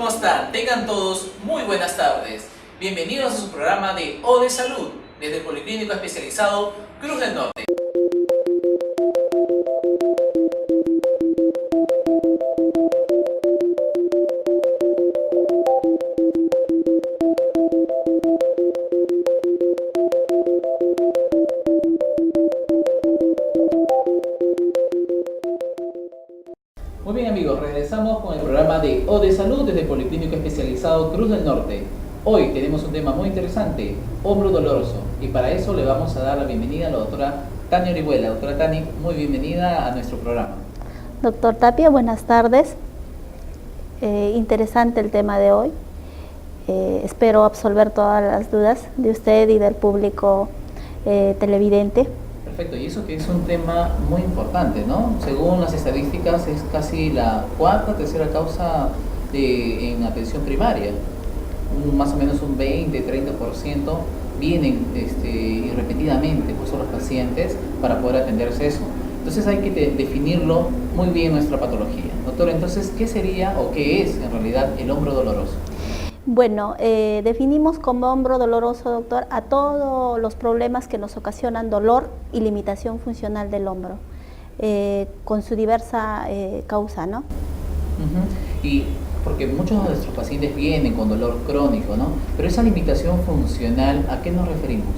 ¿cómo están? Tengan todos muy buenas tardes. Bienvenidos a su programa de O de Salud, desde el Policlínico Especializado Cruz del Norte. Muy bien amigos, regresamos con el programa de O de Salud desde el Policlínico Especializado Cruz del Norte. Hoy tenemos un tema muy interesante, hombro doloroso, y para eso le vamos a dar la bienvenida a la doctora Tania Orihuela. Doctora Tani, muy bienvenida a nuestro programa. Doctor Tapia, buenas tardes. Interesante el tema de hoy. Espero absolver todas las dudas de usted y del público televidente. Perfecto, y eso que es un tema muy importante, ¿no? Según las estadísticas es casi la tercera causa en atención primaria. Más o menos un 20-30% vienen repetidamente por los pacientes para poder atenderse eso. Entonces hay que definirlo muy bien nuestra patología. Doctor, entonces, ¿qué sería o qué es en realidad el hombro doloroso? Bueno, definimos como hombro doloroso, doctor, a todos los problemas que nos ocasionan dolor y limitación funcional del hombro, con su diversa causa, ¿no? Y porque muchos de nuestros pacientes vienen con dolor crónico, ¿no? Pero esa limitación funcional, ¿a qué nos referimos?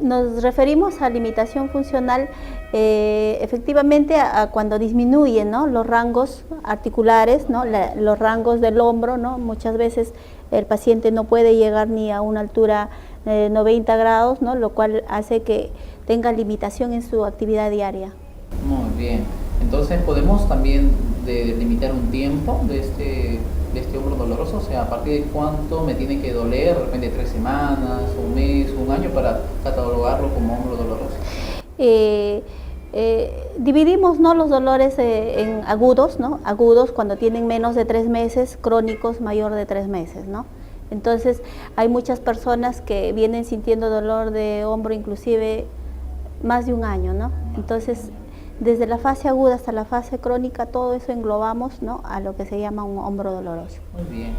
Nos referimos a limitación funcional efectivamente a cuando disminuyen, ¿no?, los rangos articulares, ¿no?, los rangos del hombro, ¿no? Muchas veces el paciente no puede llegar ni a una altura de 90 grados, ¿no?, lo cual hace que tenga limitación en su actividad diaria. Muy bien. Entonces, ¿podemos también delimitar un tiempo de este hombro doloroso? O sea, ¿a partir de cuánto me tiene que doler? ¿De repente 3 semanas, un mes, un año para catalogarlo como hombro doloroso? Dividimos, ¿no?, los dolores en agudos, ¿no? Agudos cuando tienen menos de 3 meses, crónicos mayor de 3 meses, ¿no? Entonces, hay muchas personas que vienen sintiendo dolor de hombro inclusive más de un año, ¿no? Entonces, desde la fase aguda hasta la fase crónica, todo eso englobamos, ¿no?, a lo que se llama un hombro doloroso. Muy bien.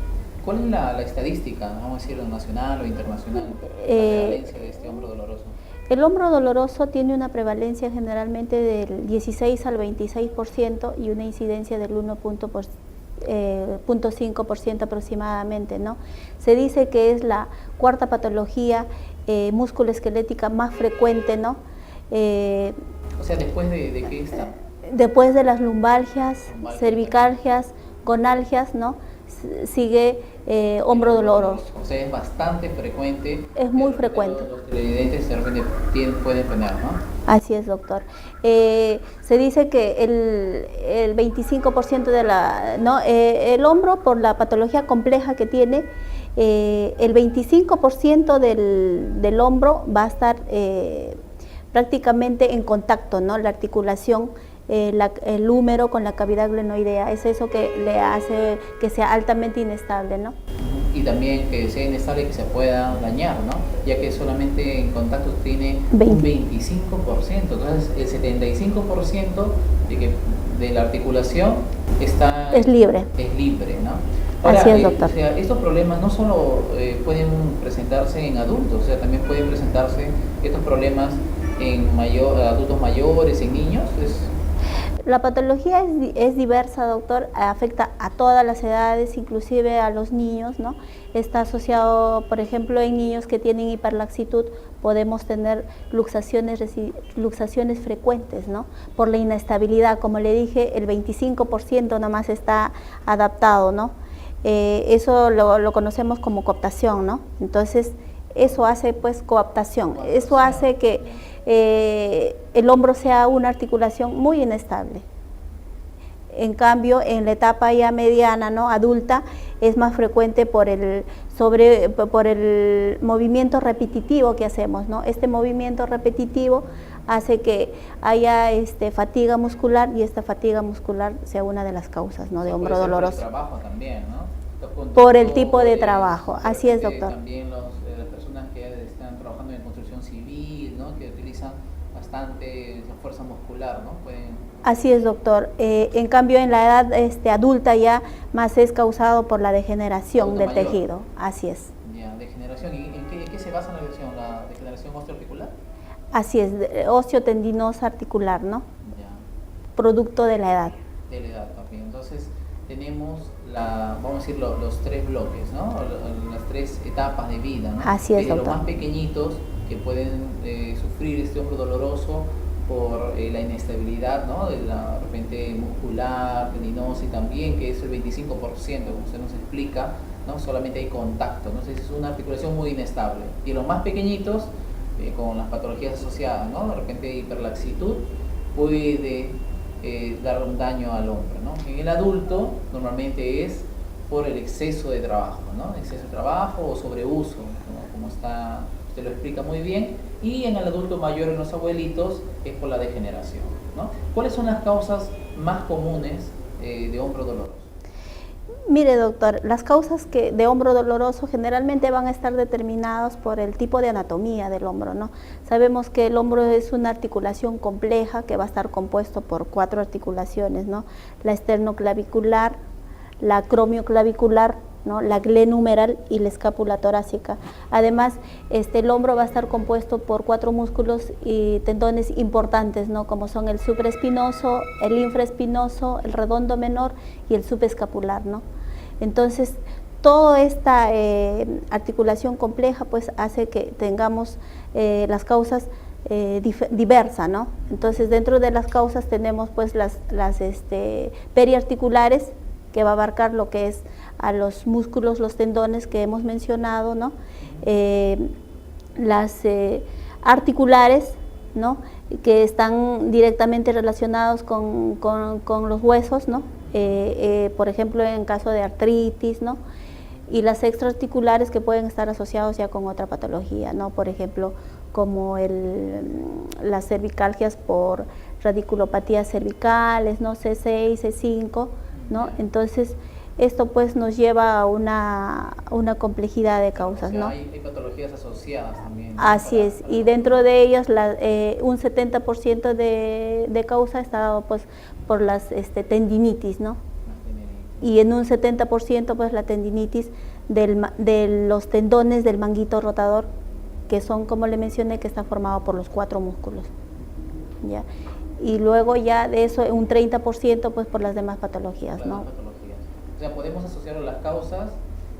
¿Cuál es la estadística, vamos a decir, nacional o internacional, la prevalencia de este hombro doloroso? El hombro doloroso tiene una prevalencia generalmente del 16 al 26% y una incidencia del 1.5% aproximadamente, ¿no? Se dice que es la cuarta patología musculoesquelética más frecuente, ¿no? O sea, ¿después de qué está? Después de las lumbalgias, cervicalgias, gonalgias, ¿no?, sigue hombro doloroso. O sea, es bastante frecuente. Es muy frecuente. Los televidentes de repente pueden tener, ¿no? Así es, doctor. Se dice que el 25% de el hombro, por la patología compleja que tiene, el 25% del hombro va a estar prácticamente en contacto, ¿no?, la articulación, el húmero con la cavidad glenoidea. Es eso que le hace que sea altamente inestable, ¿no? Y también que sea inestable y que se pueda dañar, ¿no? Ya que solamente en contacto tiene un 25%, entonces el 75% de la articulación es libre, ¿no? Ahora, así es, doctor. O sea, estos problemas no solo pueden presentarse en adultos, o sea, también pueden presentarse estos problemas en adultos mayores, en niños. La patología es diversa, doctor, afecta a todas las edades, inclusive a los niños, ¿no? Está asociado, por ejemplo, en niños que tienen hiperlaxitud, podemos tener luxaciones frecuentes, ¿no?, por la inestabilidad. Como le dije, el 25% nomás está adaptado, ¿no? Eso lo conocemos como cooptación, ¿no? Entonces, eso hace pues coaptación, eso hace que el hombro sea una articulación muy inestable. En cambio, en la etapa ya mediana, ¿no?, adulta, es más frecuente por el movimiento repetitivo que hacemos, ¿no? Este movimiento repetitivo hace que haya fatiga muscular, y esta fatiga muscular sea una de las causas, ¿no?, de hombro doloroso. Por el trabajo también, ¿no? Por el tipo de trabajo, así es, doctor. También las personas que están trabajando en construcción civil, ¿no?, que utilizan bastante fuerza muscular, ¿no? Así es, doctor. En cambio, en la edad adulta ya más es causado por la degeneración del mayor. Tejido. Así es. Ya, degeneración. ¿Y en qué se basa la degeneración? ¿La degeneración osteoarticular? Así es, osteotendinosa articular, ¿no? Ya. Producto de la edad. De la edad también. Entonces, tenemos vamos a decir, los tres bloques, ¿no? Las tres etapas de vida, ¿no? Así es, desde doctor. los más pequeñitos que pueden sufrir este hombro doloroso por la inestabilidad, ¿no? De repente muscular, tendinosa y también que es el 25%, como usted nos explica, ¿no? Solamente hay contacto, ¿no? Entonces es una articulación muy inestable. Y los más pequeñitos, con las patologías asociadas, ¿no? De repente hiperlaxitud puede dar un daño al hombro, ¿no? En el adulto normalmente es por el exceso de trabajo, ¿no? Exceso de trabajo o sobreuso, ¿no? Como usted lo explica muy bien, y en el adulto mayor, en los abuelitos, es por la degeneración, ¿no? ¿Cuáles son las causas más comunes de hombro doloroso? Mire, doctor, las causas de hombro doloroso generalmente van a estar determinadas por el tipo de anatomía del hombro, ¿no? Sabemos que el hombro es una articulación compleja que va a estar compuesto por 4 articulaciones, ¿no? La esternoclavicular, la cromioclavicular, ¿no? La glenumeral y la escápula torácica. Además, el hombro va a estar compuesto por 4 músculos y tendones importantes, ¿no? Como son el supraespinoso, el infraespinoso, el redondo menor y el subescapular, ¿no? Entonces, toda esta articulación compleja pues hace que tengamos las causas diversas, ¿no? Entonces, dentro de las causas tenemos pues las periarticulares, que va a abarcar lo que es a los músculos, los tendones que hemos mencionado, ¿no? Las articulares, ¿no? Que están directamente relacionados con los huesos, ¿no? Por ejemplo, en caso de artritis, ¿no? Y las extraarticulares que pueden estar asociados ya con otra patología, ¿no? Por ejemplo, como las cervicalgias por radiculopatías cervicales, ¿no? C6, C5, ¿no? Entonces, esto pues nos lleva a una complejidad de causas, ¿no? Hay patologías asociadas también, ¿no? Así es, y dentro de ellas un 70% de causa está dado pues por las tendinitis, ¿no? Y en un 70% pues la tendinitis de los tendones del manguito rotador, que son, como le mencioné, que está formado por los 4 músculos, ¿ya? Y luego ya de eso un 30% pues por las demás patologías, ¿no? O sea, podemos asociar las causas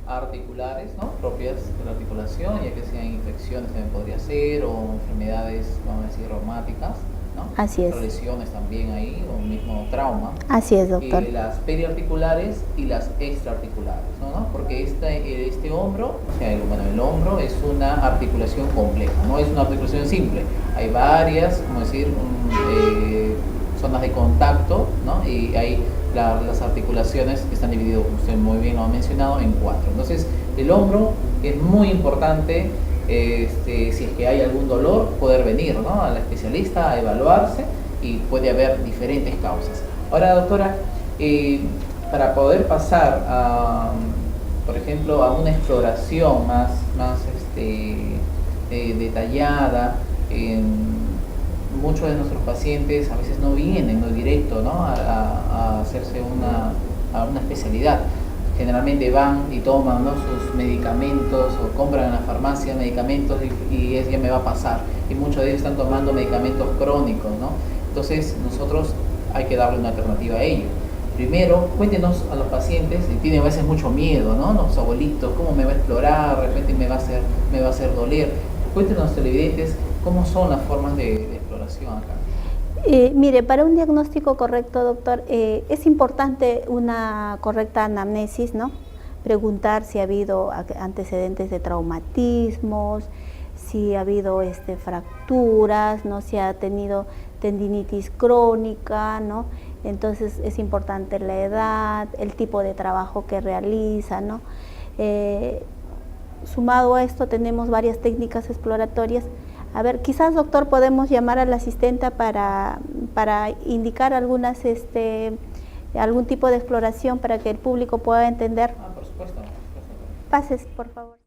articulares, ¿no? Propias de la articulación, ya que sean infecciones también podría ser, o enfermedades, vamos a decir, reumáticas, ¿no? Así es. O lesiones también ahí, o mismo trauma. Así es, doctor. Las periarticulares y las extraarticulares, ¿no? Porque este hombro, o sea, el hombro es una articulación compleja, no es una articulación simple. Hay varias, como decir, zonas de contacto, ¿no? Y hay las articulaciones que están divididas, como usted muy bien lo ha mencionado, en 4. Entonces, el hombro es muy importante, si es que hay algún dolor, poder venir, ¿no? Al especialista a evaluarse, y puede haber diferentes causas. Ahora, doctora, para poder pasar a, por ejemplo, a una exploración más detallada, muchos de nuestros pacientes a veces no vienen directo, ¿no? a hacerse a una especialidad. Generalmente van y toman, ¿no? sus medicamentos, o compran en la farmacia medicamentos y ya me va a pasar. Y muchos de ellos están tomando medicamentos crónicos, ¿no? Entonces nosotros hay que darle una alternativa a ello. Primero, cuéntenos a los pacientes, y tienen a veces mucho miedo, ¿no? Los abuelitos, ¿cómo me va a explorar? De repente me va a hacer doler. Cuéntenos a los televidentes cómo son las formas de exploración acá. Mire, para un diagnóstico correcto, doctor, es importante una correcta anamnesis, ¿no? Preguntar si ha habido antecedentes de traumatismos, si ha habido fracturas, ¿no? Si ha tenido tendinitis crónica, ¿no? Entonces es importante la edad, el tipo de trabajo que realiza, ¿no? Sumado a esto tenemos varias técnicas exploratorias. A ver, quizás, doctor, podemos llamar al asistente para indicar algún tipo de exploración para que el público pueda entender. Por supuesto. Pases, por favor.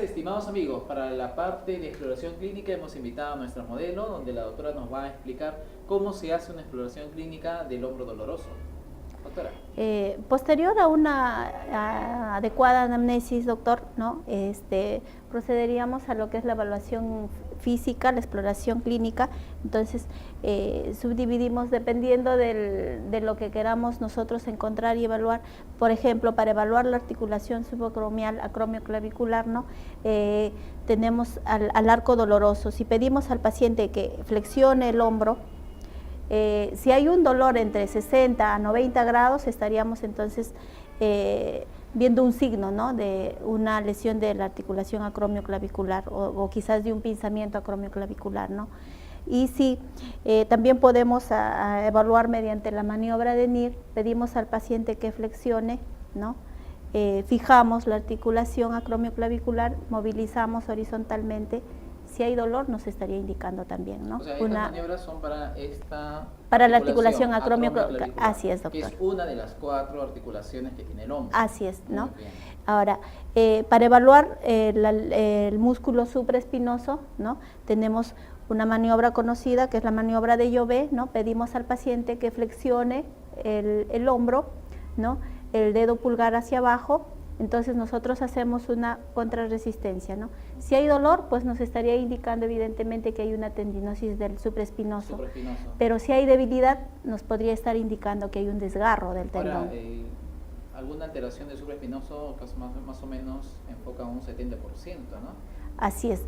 Estimados amigos, para la parte de exploración clínica hemos invitado a nuestra modelo, donde la doctora nos va a explicar cómo se hace una exploración clínica del hombro doloroso. Doctora. Posterior a una adecuada anamnesis, doctor, ¿no? Procederíamos a lo que es la evaluación física, la exploración clínica. Entonces, subdividimos dependiendo de lo que queramos nosotros encontrar y evaluar. Por ejemplo, para evaluar la articulación subacromial, acromioclavicular, ¿no? Tenemos al arco doloroso. Si pedimos al paciente que flexione el hombro, si hay un dolor entre 60 a 90 grados, estaríamos entonces viendo un signo, ¿no? De una lesión de la articulación acromioclavicular o quizás de un pinzamiento acromioclavicular, ¿no? Y sí, también podemos evaluar mediante la maniobra de NIR, pedimos al paciente que flexione, ¿no? Fijamos la articulación acromioclavicular, movilizamos horizontalmente. Si hay dolor, nos estaría indicando también, ¿no? O sea, estas maniobras son para esta para la articulación acromioclavicular. Así es, doctor. Que es una de las 4 articulaciones que tiene el hombro. Así es, ¿no? Ahora, para evaluar el músculo supraespinoso, ¿no? Tenemos una maniobra conocida que es la maniobra de Llobet, ¿no? Pedimos al paciente que flexione el hombro, ¿no? El dedo pulgar hacia abajo. Entonces nosotros hacemos una contrarresistencia, ¿no? Si hay dolor, pues nos estaría indicando evidentemente que hay una tendinosis del supraespinoso. Pero si hay debilidad, nos podría estar indicando que hay un desgarro del tendón. Ahora, alguna alteración del supraespinoso más o menos enfoca un 70%, ¿no? Así es.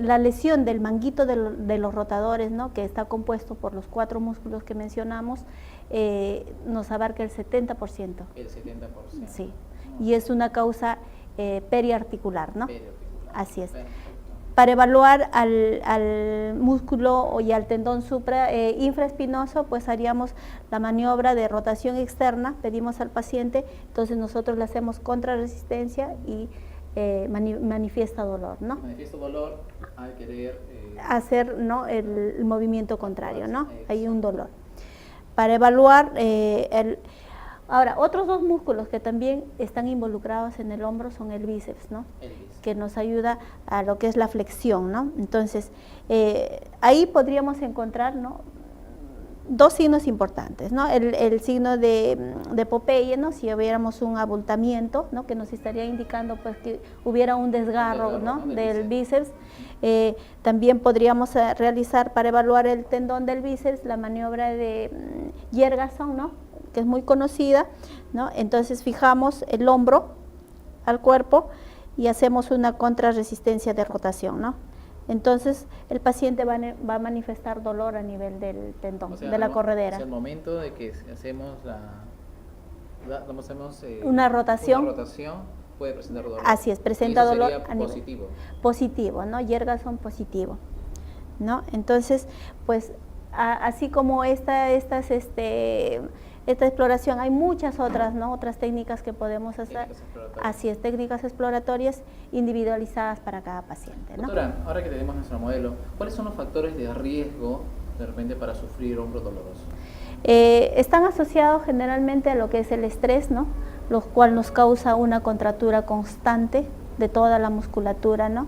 La lesión del manguito de los rotadores, ¿no? Que está compuesto por los 4 músculos que mencionamos, nos abarca el 70%. El 70%. Sí. Y es una causa periarticular, ¿no? Así es. Perfecto. Para evaluar al músculo y al tendón infraespinoso, pues haríamos la maniobra de rotación externa, pedimos al paciente, entonces nosotros le hacemos contrarresistencia y manifiesta dolor, ¿no? Manifiesta dolor al querer hacer, ¿no? el movimiento contrario, ¿no? Hay un dolor. Para evaluar Ahora, otros 2 músculos que también están involucrados en el hombro son el bíceps, ¿no? el bíceps. Que nos ayuda a lo que es la flexión, ¿no? Entonces, ahí podríamos encontrar, ¿no? 2 signos importantes, ¿no? El signo de Popeye, ¿no? Si hubiéramos un abultamiento, ¿no? Que nos estaría indicando pues que hubiera un desgarro, ¿no? Del bíceps. También podríamos realizar para evaluar el tendón del bíceps la maniobra de Yergason, ¿no? Que es muy conocida, ¿no? Entonces fijamos el hombro al cuerpo y hacemos una contrarresistencia de rotación, ¿no? Entonces el paciente va a manifestar dolor a nivel del tendón, de la corredera. Es el momento de que hacemos una rotación, puede presentar dolor. Así es, presenta dolor a nivel positivo, ¿no? Yergason positivo, ¿no? Entonces, pues así como esta exploración, hay muchas otras, ¿no? Otras técnicas que podemos hacer. Así es, técnicas exploratorias individualizadas para cada paciente, ¿no? Doctora, ahora que tenemos nuestro modelo, ¿cuáles son los factores de riesgo de repente para sufrir hombro doloroso? Están asociados generalmente a lo que es el estrés, ¿no? Lo cual nos causa una contractura constante de toda la musculatura, ¿no?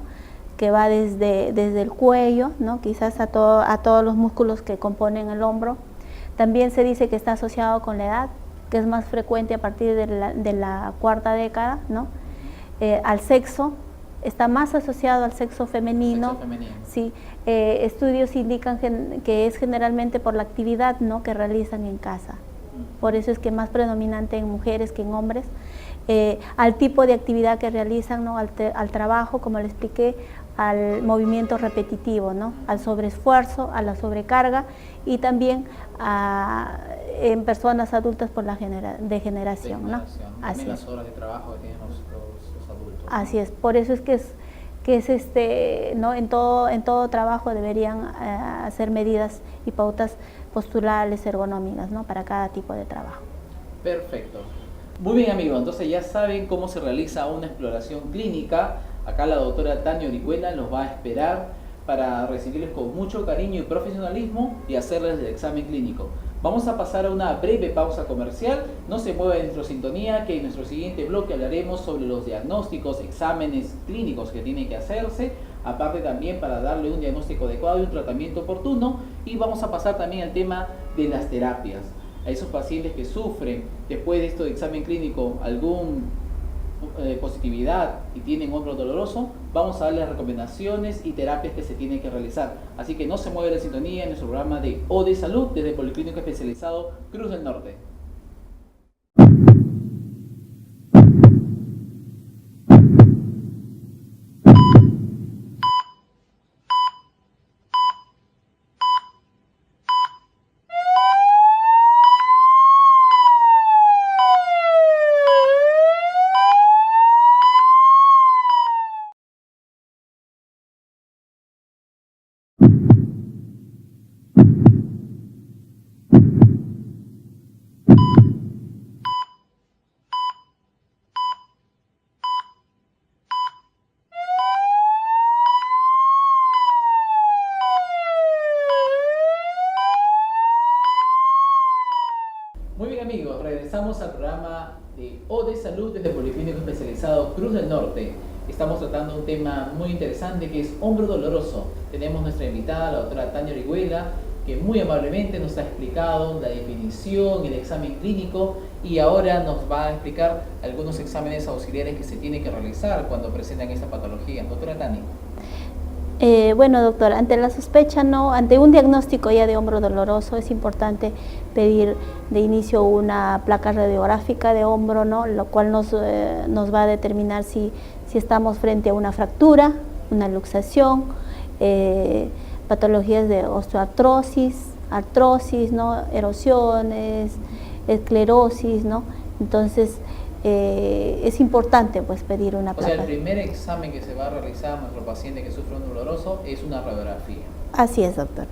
Que va desde el cuello, ¿no? Quizás a todos los músculos que componen el hombro. También se dice que está asociado con la edad, que es más frecuente a partir de la 4ª década, ¿no? Al sexo, está más asociado al sexo femenino. Sí, estudios indican que es generalmente por la actividad, ¿no? Que realizan en casa. Por eso es que es más predominante en mujeres que en hombres. Al tipo de actividad que realizan, ¿no? Al trabajo, como le expliqué, al movimiento repetitivo, ¿no? Al sobreesfuerzo, a la sobrecarga y también en personas adultas por la degeneración, ¿no? Así las horas de trabajo que tienen los adultos. Así es, por eso es que es ¿no? En todo trabajo deberían hacer medidas y pautas posturales ergonómicas, ¿no? Para cada tipo de trabajo. Perfecto. Muy bien, amigos, entonces ya saben cómo se realiza una exploración clínica. Acá la doctora Tania Orihuela los va a esperar para recibirles con mucho cariño y profesionalismo y hacerles el examen clínico. Vamos a pasar a una breve pausa comercial. No se mueva de nuestra sintonía, que en nuestro siguiente bloque hablaremos sobre los diagnósticos, exámenes clínicos que tienen que hacerse, aparte también para darle un diagnóstico adecuado y un tratamiento oportuno, y vamos a pasar también al tema de las terapias. A esos pacientes que sufren después de este examen clínico algún positividad y tienen hombro doloroso, vamos a darles recomendaciones y terapias que se tienen que realizar. Así que no se mueve de sintonía en nuestro programa de O de Salud desde el Policlínico Especializado Cruz del Norte. Muy bien, amigos, regresamos al programa de O de Salud desde el Policlínico Especializado Cruz del Norte. Estamos tratando un tema muy interesante que es hombro doloroso. Tenemos nuestra invitada, la doctora Tania Orihuela, que muy amablemente nos ha explicado la definición, el examen clínico, y ahora nos va a explicar algunos exámenes auxiliares que se tienen que realizar cuando presentan esta patología. Doctora Tania. Bueno, doctor, ante la sospecha, ante un diagnóstico ya de hombro doloroso, es importante pedir de inicio una placa radiográfica de hombro, lo cual nos va a determinar si estamos frente a una fractura, una luxación, patologías de osteoartrosis, artrosis, erosiones, esclerosis, Entonces, es importante pues pedir una placa. O sea, el primer examen que se va a realizar a nuestro paciente que sufre un doloroso es una radiografía. Así es, doctor.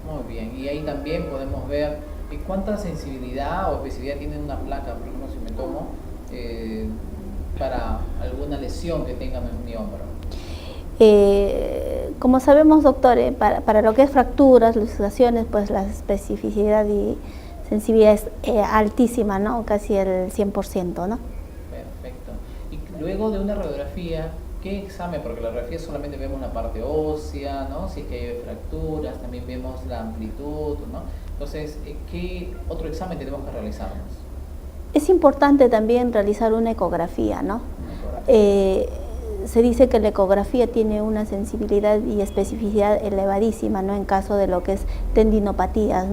Muy bien, y ahí también podemos ver cuánta sensibilidad o especificidad tiene una placa, por ejemplo, si me tomo, para alguna lesión que tenga en mi hombro. Como sabemos, doctor, para lo que es fracturas, luxaciones, pues la especificidad y sensibilidad es altísima, casi el 100%, Perfecto. Y luego de una radiografía, ¿qué examen? Porque la radiografía solamente vemos la parte ósea, Si es que hay fracturas, también vemos la amplitud, Entonces, ¿qué otro examen tenemos que realizarnos? Es importante también realizar una ecografía, Se dice que la ecografía tiene una sensibilidad y especificidad elevadísima, en caso de lo que es tendinopatías,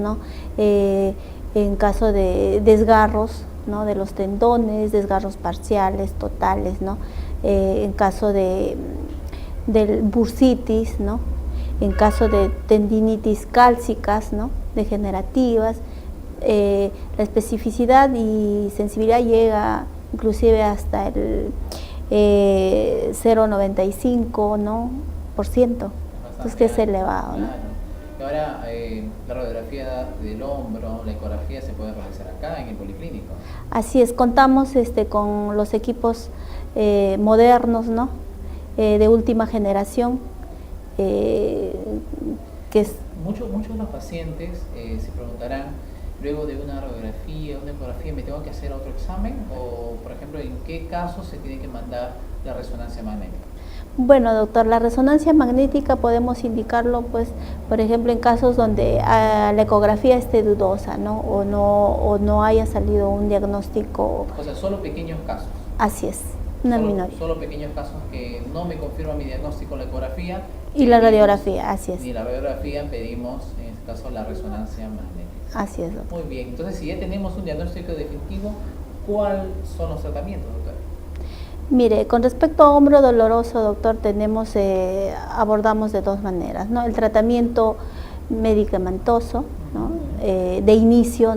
en caso de desgarros, de los tendones, desgarros parciales, totales, en caso de bursitis, en caso de tendinitis cálcicas, degenerativas, la especificidad y sensibilidad llega inclusive hasta el 0,95%, entonces que es elevado. Claro. Y ahora, la radiografía del hombro, la ecografía se puede realizar acá en el Policlínico. Así es, contamos con los equipos modernos, de última generación, que es... Muchos de los pacientes se preguntarán, luego de una radiografía, una ecografía, ¿me tengo que hacer otro examen? O, por ejemplo, ¿en qué casos se tiene que mandar la resonancia magnética? Bueno, doctor, la resonancia magnética podemos indicarlo, pues, por ejemplo, en casos donde la ecografía esté dudosa, o no haya salido un diagnóstico. O sea, solo pequeños casos. Así es, una minoría. Solo pequeños casos que no me confirma mi diagnóstico la ecografía. Y la radiografía, así es. Y la radiografía pedimos, en este caso, la resonancia magnética. Así es, doctor. Muy bien, entonces si ya tenemos un diagnóstico definitivo, ¿cuáles son los tratamientos, doctor? Mire, con respecto a hombro doloroso, doctor, abordamos de dos maneras, El tratamiento medicamentoso, de inicio,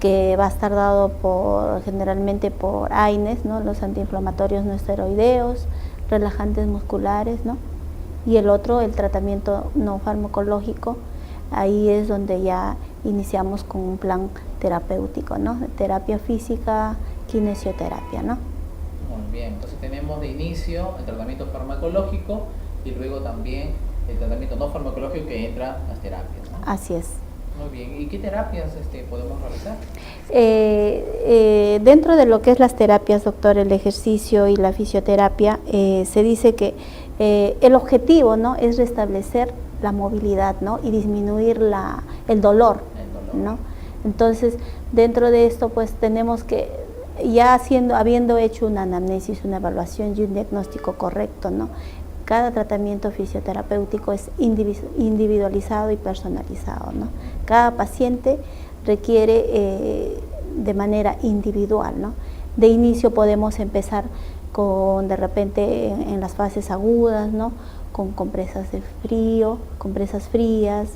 que va a estar dado generalmente por AINES, los antiinflamatorios no esteroideos, relajantes musculares, y el otro, el tratamiento no farmacológico, ahí es donde ya iniciamos con un plan terapéutico, ¿no? Terapia física, kinesioterapia, ¿no? Muy bien, entonces tenemos de inicio el tratamiento farmacológico y luego también el tratamiento no farmacológico que entra las terapias, ¿no? Así es. Muy bien, ¿y qué terapias podemos realizar? Dentro de lo que es las terapias, doctor, el ejercicio y la fisioterapia, se dice que el objetivo, ¿no?, es restablecer la movilidad, ¿no?, y disminuir el dolor, ¿no? Entonces, dentro de esto, pues tenemos que, ya habiendo hecho una anamnesis, una evaluación y un diagnóstico correcto, ¿no?, cada tratamiento fisioterapéutico es individualizado y personalizado, ¿no? Cada paciente requiere de manera individual, ¿no? De inicio podemos empezar con, de repente, en las fases agudas, ¿no?, con compresas de frío, compresas frías,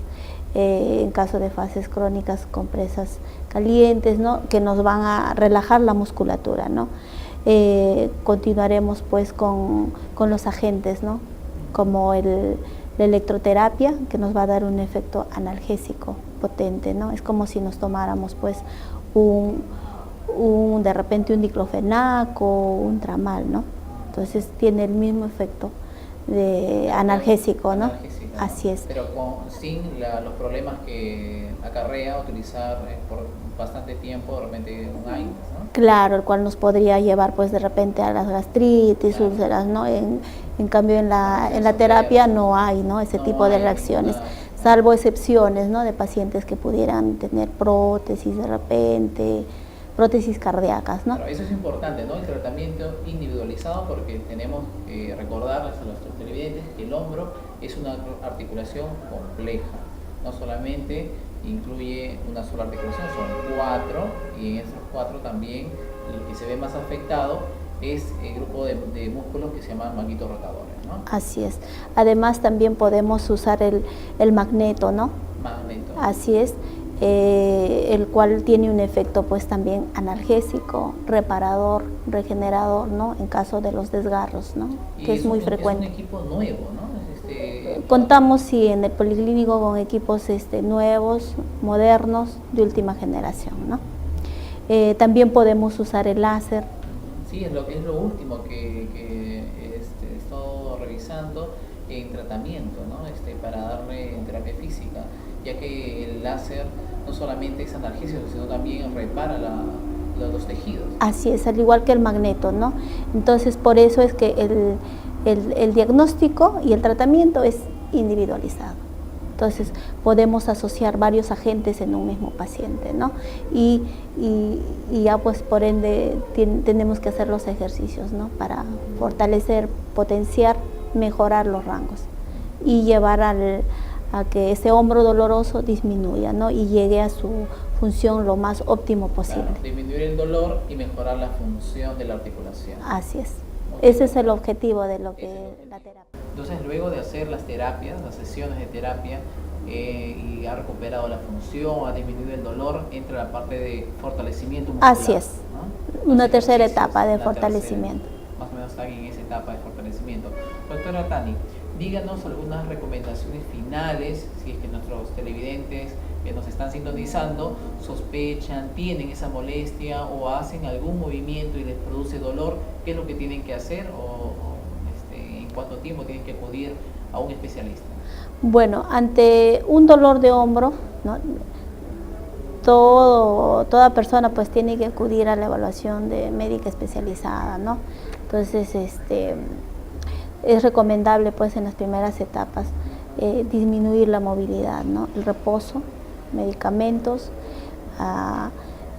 en caso de fases crónicas, compresas calientes, ¿no?, que nos van a relajar la musculatura, ¿no? Continuaremos pues con los agentes, ¿no?, como la electroterapia, que nos va a dar un efecto analgésico potente, ¿no? Es como si nos tomáramos pues de repente un diclofenaco, un tramal, ¿no? Entonces tiene el mismo efecto de analgésico, ¿no? Así es. Pero sin los problemas que acarrea utilizar por bastante tiempo, de repente un año, ¿no? Claro, el cual nos podría llevar pues de repente a las gastritis, claro, úlceras, ¿no? En cambio en la terapia no hay, ¿no?, ese tipo de reacciones, salvo excepciones, ¿no?, de pacientes que pudieran tener prótesis de repente, prótesis cardíacas, ¿no? Claro, eso es importante, ¿no?, el tratamiento individualizado, porque tenemos que recordarles a nuestros televidentes que el hombro es una articulación compleja, no solamente incluye una sola articulación, son 4, y en esos 4 también el que se ve más afectado es el grupo de músculos que se llaman manguitos rotadores, ¿no? Así es. Además también podemos usar el magneto, ¿no? Magneto. Así es. El cual tiene un efecto pues también analgésico, reparador, regenerador, ¿no?, en caso de los desgarros, ¿no?, que es muy frecuente. Es un equipo nuevo, ¿no? Contamos, sí, en el policlínico con equipos nuevos, modernos, de última generación, ¿no? También podemos usar el láser. Sí, es lo último que he estado revisando en tratamiento, ¿no?, para darle en terapia física, ya que el láser no solamente es analgésico, sino también repara los tejidos. Así es, al igual que el magneto, ¿no? Entonces, por eso es que el diagnóstico y el tratamiento es individualizado. Entonces, podemos asociar varios agentes en un mismo paciente, ¿no? Y ya pues por ende tenemos que hacer los ejercicios, ¿no?, para fortalecer, potenciar, mejorar los rangos y llevar a que ese hombro doloroso disminuya, ¿no?, y llegue a su función lo más óptimo posible. Claro, disminuir el dolor y mejorar la función de la articulación. Así es. Ese es el objetivo de lo que la terapia. Entonces, luego de hacer las terapias, las sesiones de terapia, y ha recuperado la función, ha disminuido el dolor, entra la parte de fortalecimiento muscular. Así es, ¿no? Una tercera etapa de fortalecimiento. Más o menos está en esa etapa de fortalecimiento. Doctora Tani, díganos algunas recomendaciones finales, si es que nuestros televidentes que nos están sintonizando sospechan, tienen esa molestia o hacen algún movimiento y les produce dolor, ¿qué es lo que tienen que hacer en cuánto tiempo tienen que acudir a un especialista? Bueno, ante un dolor de hombro, ¿no?, toda persona pues tiene que acudir a la evaluación médica especializada, ¿no? Entonces, es recomendable pues en las primeras etapas disminuir la movilidad, ¿no?, el reposo, medicamentos.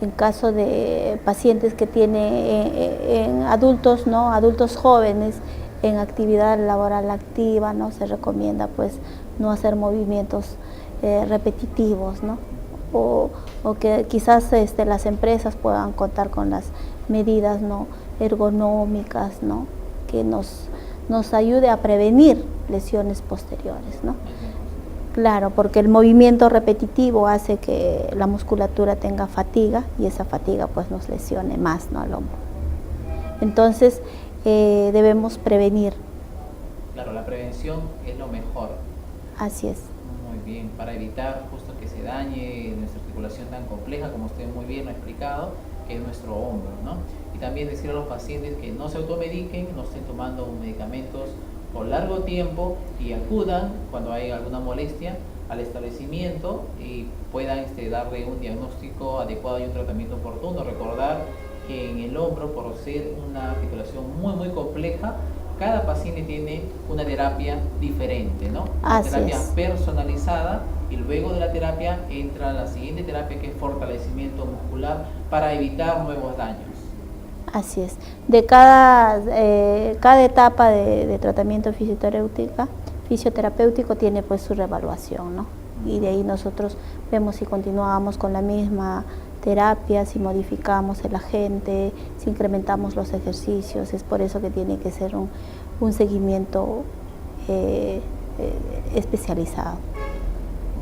En caso de pacientes que tienen adultos, ¿no?, adultos jóvenes en actividad laboral activa, ¿no?, se recomienda pues no hacer movimientos repetitivos, ¿no?, o que quizás las empresas puedan contar con las medidas, ¿no?, ergonómicas, ¿no?, que nos ayude a prevenir lesiones posteriores, ¿no? Claro, porque el movimiento repetitivo hace que la musculatura tenga fatiga y esa fatiga pues nos lesione más, ¿no?, al hombro. Entonces debemos prevenir. Claro, la prevención es lo mejor. Así es. Muy bien, para evitar justo que se dañe nuestra articulación tan compleja, como usted muy bien lo ha explicado, que es nuestro hombro, ¿no? Y también decir a los pacientes que no se automediquen, no estén tomando medicamentos por largo tiempo y acudan cuando hay alguna molestia al establecimiento y puedan darle un diagnóstico adecuado y un tratamiento oportuno. Recordar que en el hombro, por ser una articulación muy compleja, cada paciente tiene una terapia diferente, ¿no? Una terapia personalizada, y luego de la terapia entra la siguiente terapia, que es fortalecimiento muscular para evitar nuevos daños. Así es. De cada etapa de tratamiento fisioterapéutico tiene pues su reevaluación, ¿no? Y de ahí nosotros vemos si continuamos con la misma terapia, si modificamos el agente, si incrementamos los ejercicios. Es por eso que tiene que ser un seguimiento especializado.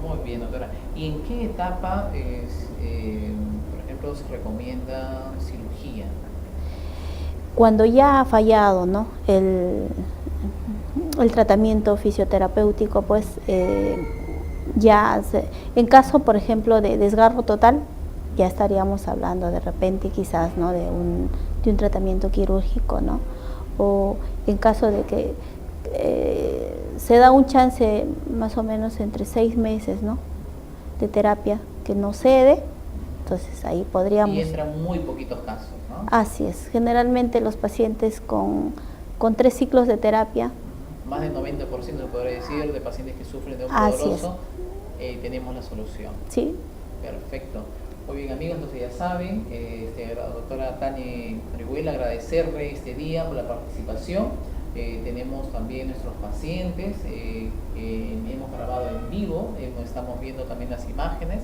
Muy bien, doctora. ¿Y en qué etapa, por ejemplo, se recomienda cirugía? Cuando ya ha fallado, ¿no?, el tratamiento fisioterapéutico, pues en caso, por ejemplo, de desgarro total, ya estaríamos hablando de repente quizás, ¿no?, de un tratamiento quirúrgico, ¿no? O en caso de que se da un chance más o menos entre 6 meses, ¿no?, de terapia que no cede, entonces ahí podríamos... Y entran muy poquitos casos, ¿no? Así es, generalmente los pacientes con 3 ciclos de terapia. Más del 90% se podría decir de pacientes que sufren de hombro doloroso, tenemos la solución. Sí. Perfecto. Muy bien, amigos, entonces ya saben, la doctora Tania Orihuela, agradecerle este día por la participación. Tenemos también nuestros pacientes que hemos grabado en vivo, estamos viendo también las imágenes,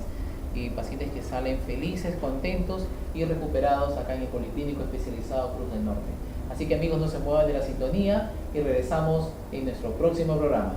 y pacientes que salen felices, contentos y recuperados acá en el Policlínico Especializado Cruz del Norte. Así que, amigos, no se muevan de la sintonía y regresamos en nuestro próximo programa.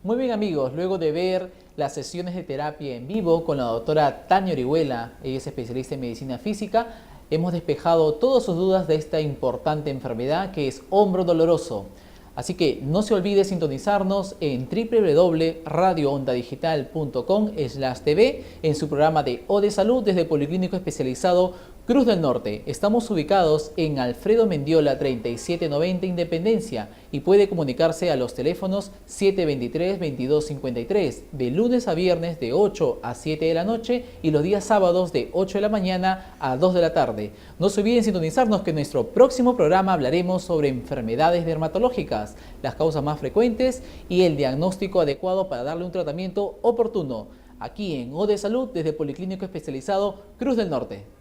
Muy bien, amigos, luego de ver las sesiones de terapia en vivo con la doctora Tania Orihuela, ella es especialista en medicina física, hemos despejado todas sus dudas de esta importante enfermedad que es hombro doloroso. Así que no se olvide sintonizarnos en www.radioondadigital.com/tv en su programa de O de Salud desde Policlínico Especializado Cruz del Norte. Estamos ubicados en Alfredo Mendiola 3790 Independencia y puede comunicarse a los teléfonos 723-2253 de lunes a viernes de 8 a 7 de la noche y los días sábados de 8 de la mañana a 2 de la tarde. No se olviden sintonizarnos, que en nuestro próximo programa hablaremos sobre enfermedades dermatológicas, las causas más frecuentes y el diagnóstico adecuado para darle un tratamiento oportuno. Aquí en O de Salud desde Policlínico Especializado Cruz del Norte.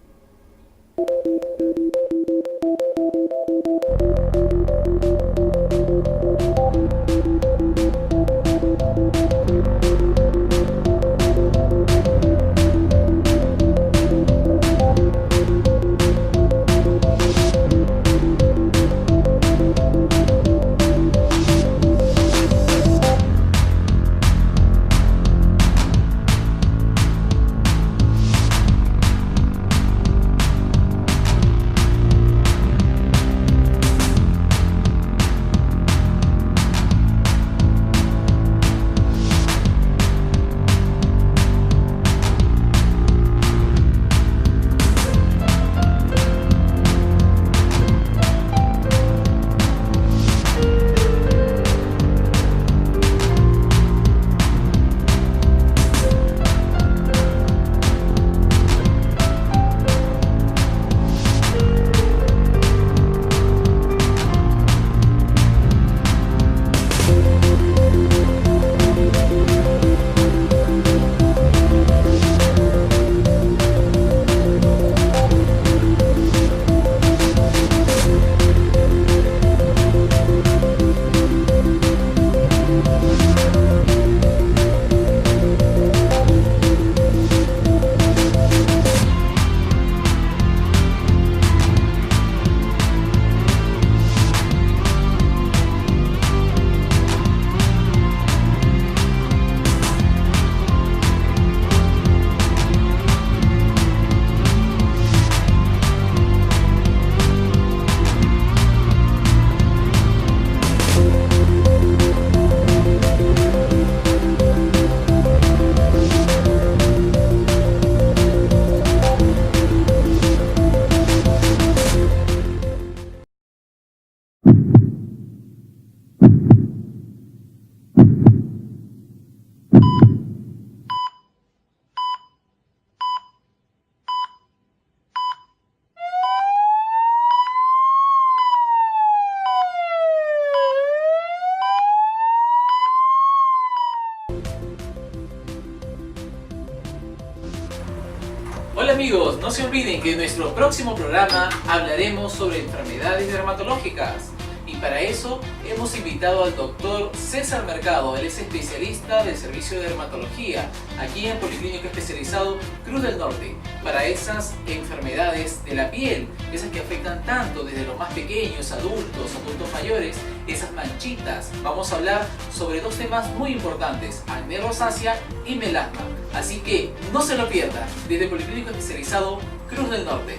Pero no se olviden que en nuestro próximo programa hablaremos sobre enfermedades dermatológicas. Y para eso hemos invitado al doctor César Mercado. Él es especialista del servicio de dermatología aquí en el Policlínico Especializado Cruz del Norte, para esas enfermedades de la piel, esas que afectan tanto desde los más pequeños, adultos mayores, esas manchitas. Vamos a hablar sobre dos temas muy importantes: acné rosácea y melasma. Así que no se lo pierdan, desde el Policlínico Especializado Cruz del Norte.